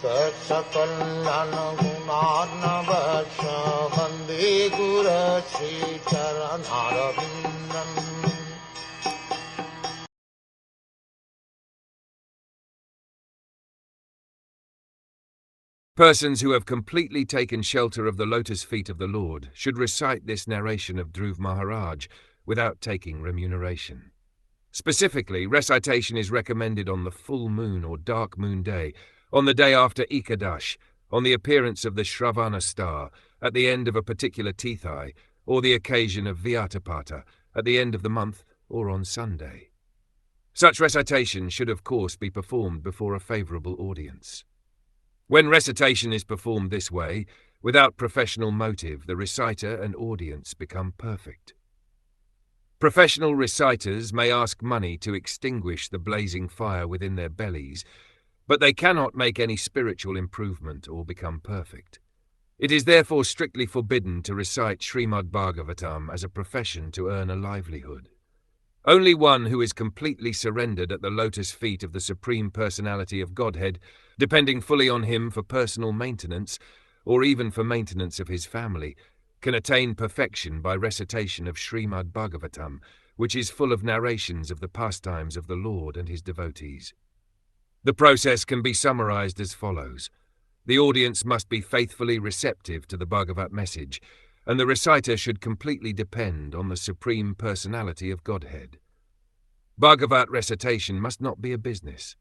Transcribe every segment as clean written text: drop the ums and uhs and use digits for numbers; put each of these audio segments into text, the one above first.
Saksakallan gunarnavasya Vande Guru Sri Charanaravindan. Persons who have completely taken shelter of the lotus feet of the Lord should recite this narration of Dhruv Maharaj without taking remuneration. Specifically, recitation is recommended on the full moon or dark moon day, on the day after Ekadash, on the appearance of the Shravana star, at the end of a particular tithai, or the occasion of Vyatapata, at the end of the month, or on Sunday. Such recitation should of course be performed before a favourable audience. When recitation is performed this way, without professional motive, the reciter and audience become perfect. Professional reciters may ask money to extinguish the blazing fire within their bellies, but they cannot make any spiritual improvement or become perfect. It is therefore strictly forbidden to recite Srimad Bhagavatam as a profession to earn a livelihood. Only one who is completely surrendered at the lotus feet of the Supreme Personality of Godhead, depending fully on him for personal maintenance, or even for maintenance of his family, can attain perfection by recitation of Srimad Bhagavatam, which is full of narrations of the pastimes of the Lord and his devotees. The process can be summarized as follows. The audience must be faithfully receptive to the Bhagavat message, and the reciter should completely depend on the Supreme Personality of Godhead. Bhagavat recitation must not be a business.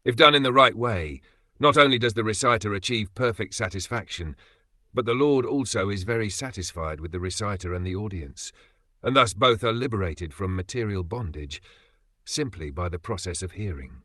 If done in the right way, not only does the reciter achieve perfect satisfaction, but the Lord also is very satisfied with the reciter and the audience, and thus both are liberated from material bondage simply by the process of hearing.